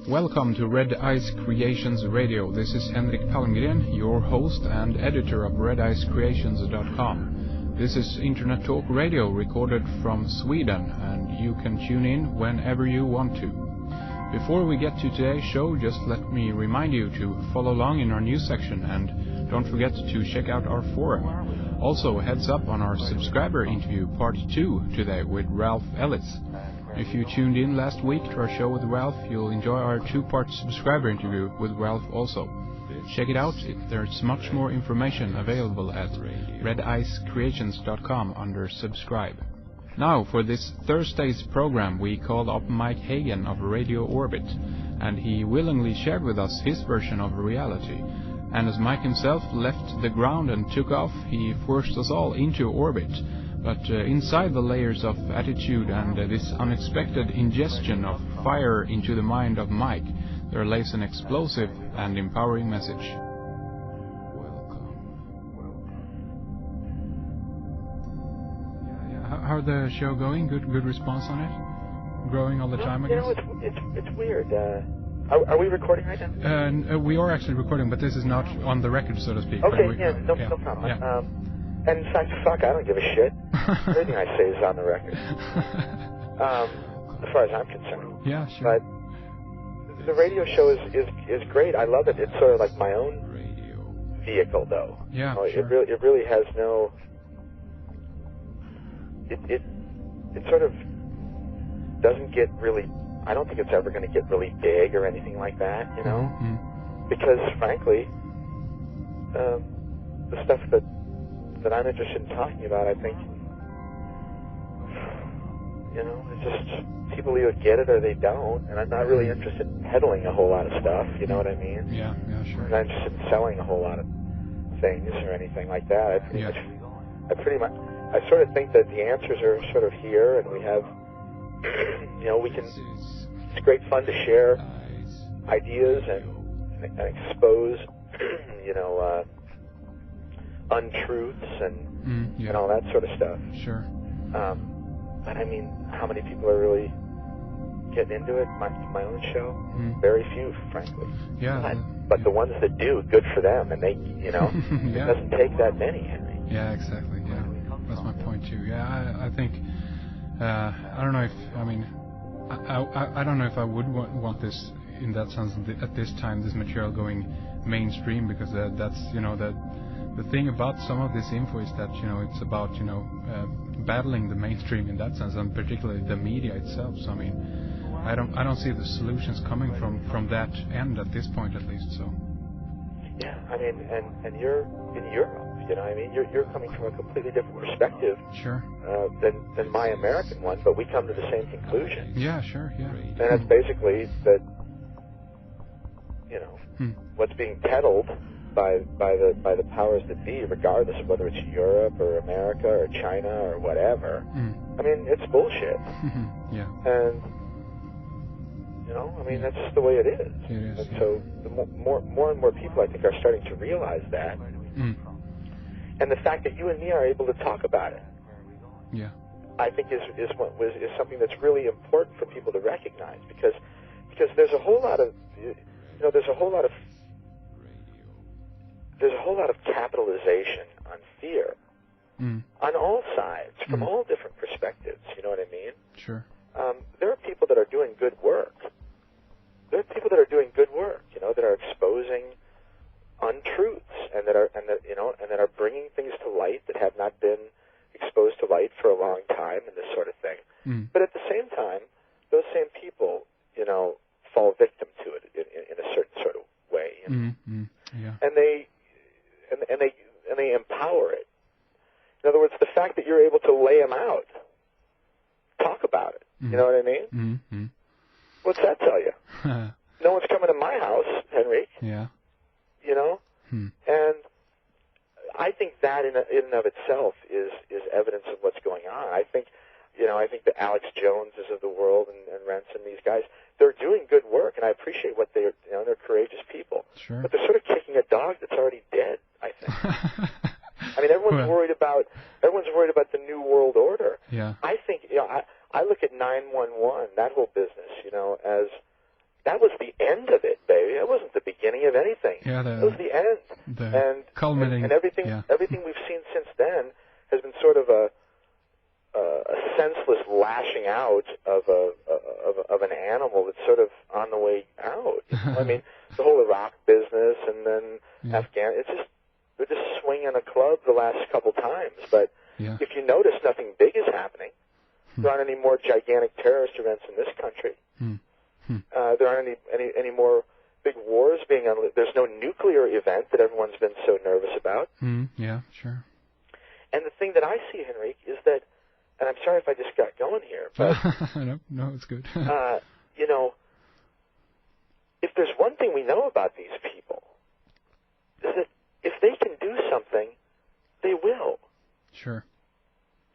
Welcome to Red Ice Creations Radio. This is Henrik Palmgren, your host and editor of redicecreations.com. This is Internet Talk Radio recorded from Sweden, and you can tune in whenever you want to. Before we get to today's show, just let me remind you to follow along in our news section, and don't forget to check out our forum. Also, heads up on our subscriber interview part 2 today with Ralph Ellis. If you tuned in last week to our show with Ralph, you'll enjoy our 2-part subscriber interview with Ralph also. Check it out. There's much more information available at redicecreations.com under subscribe. Now, for this Thursday's program, we called up Mike Hagan of RadiOrbit, and he willingly shared with us his version of reality. And as Mike himself left the ground and took off, he forced us all into orbit. But inside the layers of attitude and this unexpected ingestion of fire into the mind of Mike, there lays an explosive and empowering message. How's the show going? Good response on it? Growing all the time, I guess? It's weird. Are we recording right now? We are actually recording, but this is not on the record, so to speak. Okay, no problem. Yeah. And in fact, I don't give a shit. Everything I say is on the record. As far as I'm concerned. Yeah, sure. But the radio show is great. I love it. It's sort of like my own vehicle, though. Yeah, sure. It really has no. It sort of doesn't get really. I don't think it's ever going to get really big or anything like that, you know, because frankly, the stuff that I'm interested in talking about, I think, you know, it's just people either get it or they don't, and I'm not really interested in peddling a whole lot of stuff, you know what I mean? Yeah, sure. I'm not interested in selling a whole lot of things or anything like that. I sort of think that the answers are sort of here, and we have, you know, it's great fun to share ideas and expose, you know, untruths and all that sort of stuff. Sure. But I mean, how many people are really getting into it? My own show? Very few, frankly. Yeah. But the ones that do, good for them. And they, you know, it doesn't take that many, Henry. Yeah, exactly. Yeah, that's my point too. Yeah, I think I don't know if I don't know if I would want this in that sense at this time, this material going mainstream, because that's, you know, the thing about some of this info is that, you know, it's about, you know, battling the mainstream in that sense, and particularly the media itself. So I mean, I don't see the solutions coming from that end at this point, at least. So. Yeah, I mean, and you're in Europe. You know, I mean, you're coming from a completely different perspective, sure, than my American one, but we come to the same conclusion. Yeah, sure, yeah. And that's basically that, you know, what's being peddled by the powers that be, regardless of whether it's Europe or America or China or whatever. I mean, it's bullshit. Yeah. And you know, I mean, that's just the way it is. It is. And so the more and more people, I think, are starting to realize that. And the fact that you and me are able to talk about it, I think is something that's really important for people to recognize, because there's a whole lot of, you know, there's a whole lot of capitalization on fear on all sides, from all different perspectives. You know what I mean? Sure. There are people that are doing good work. There are people that are doing good work, you know, that are exposing untruths and that are bringing things to light that have not been exposed to light for a long time, and this sort of thing. But at the same time, those same people, you know, fall victim to it in a certain sort of way, you know? Yeah. And they empower it. In other words, the fact that you're able to lay them out, talk about it. You know what I mean? What's that tell you? No one's coming to my house, Henrik. Yeah. You know? And I think that in and of itself is evidence of what's going on. I think the Alex Joneses of the world and Renson, these guys, they're doing good work, and I appreciate what they're courageous people. Sure. But they're sort of kicking a dog that's already dead, I think. I mean, everyone's worried about the New World Order. Yeah. I think, you know, I look at 911, that whole business, you know, as that was the end of it, baby. That wasn't the beginning of anything. Yeah, that was the end. Culminating. And everything we've seen since then has been sort of a senseless lashing out of an animal that's sort of on the way out. You know? I mean, the whole Iraq business and then Afghan. They're just swinging a club the last couple times. But if you notice, nothing big is happening. There aren't any more gigantic terrorist events in this country. There aren't any more big wars being unleashed. There's no nuclear event that everyone's been so nervous about. Yeah, sure. And the thing that I see, Henrik, is that, and I'm sorry if I just got going here, but no, it's good. you know, if there's one thing we know about these people, is that if they can do something, they will. Sure.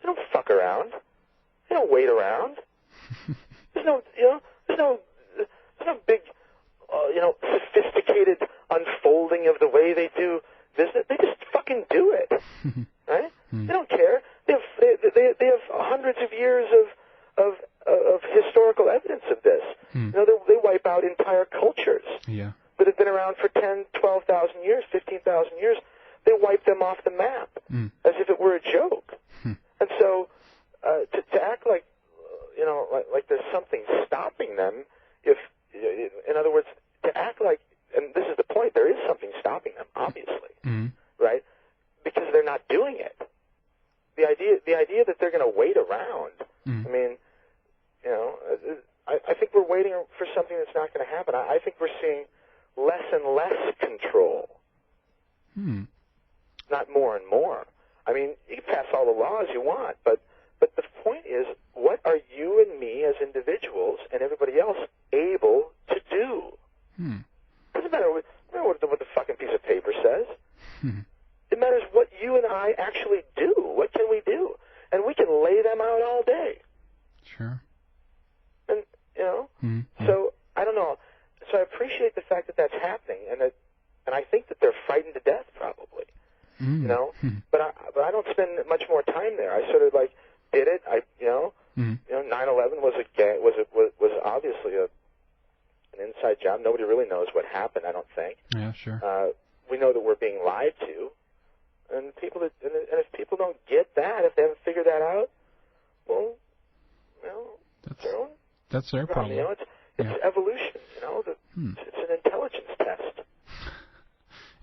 They don't fuck around. They don't wait around. There's no big, sophisticated unfolding of the way they do business. They just fucking do it, right? They don't care. They have hundreds of years of historical evidence of this. You know, they wipe out entire cultures that have been around for 10, 12,000 years, 15,000 years. They wipe them off the map as if it were a joke. And so to act like, like there's something stopping them, in other words, to act like, and this is the point, there is something stopping them, obviously, right? Because they're not doing it. The idea that they're going to wait around, I mean, I think we're waiting for something that's not going to happen. I think we're seeing less and less control, not more and more. I mean, you can pass all the laws you want, but the point is, what are you and me as individuals and everybody else able to do? Doesn't matter what the fucking piece of paper says. It matters what you and I actually do. What can we do? And we can lay them out all day. Sure. And, so, I don't know. So I appreciate the fact that that's happening, and I think that they're frightened to death, probably. But I don't spend much more time there. I sort of did it. 9/11 was obviously an inside job. Nobody really knows what happened. I don't think. Yeah, sure. We know that we're being lied to, and if people don't get that, if they haven't figured that out, well, that's their problem. It's evolution. It's an intelligence test.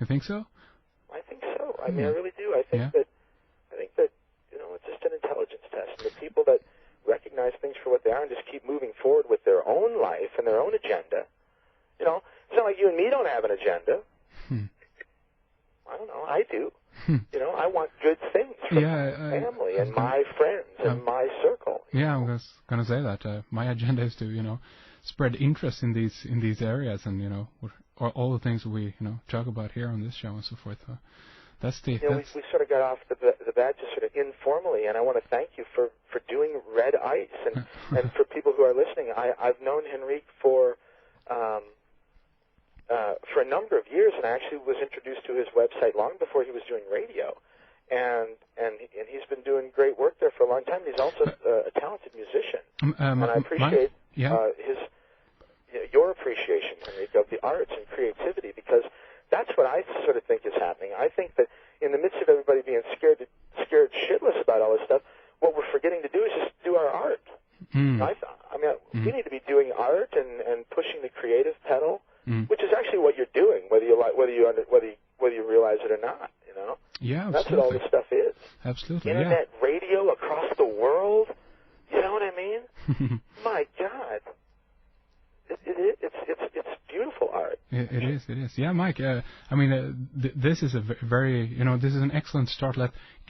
You think so? I think so. I mean, I really do. I think that it's just an intelligence test. And the people that recognize things for what they are and just keep moving forward with their own life and their own agenda. It's not like you and me don't have an agenda. I don't know. I do. I want good things for my family and my friends and my circle. Yeah, I was going to say that. My agenda is to, spread interest in these areas and, all the things we, talk about here on this show and so forth. That's the... we sort of got off the bat just sort of informally, and I want to thank you for doing Red Ice. And for people who are listening, I've known Henrik for a number of years, and I actually was introduced to his website long before he was doing radio. And he's been doing great work there for a long time. He's also a talented musician. And I appreciate your appreciation, Henrik, of the arts and creativity, because that's what I sort of think is happening. I think that in the midst of everybody being scared shitless about all this stuff, what we're forgetting to do is just do our art. We need to be doing art and pushing the creative pedal, which is actually what you're doing, whether you realize it or not. Yeah, absolutely. That's what all this stuff is. Absolutely. Internet radio across the world. You know what I mean? My God. It's beautiful art. It is. Yeah, Mike. This is a very, this is an excellent start.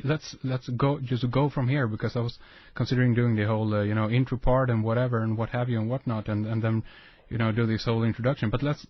Let's go from here, because I was considering doing the whole, intro part and whatever and what have you and whatnot, and then, do this whole introduction. But let's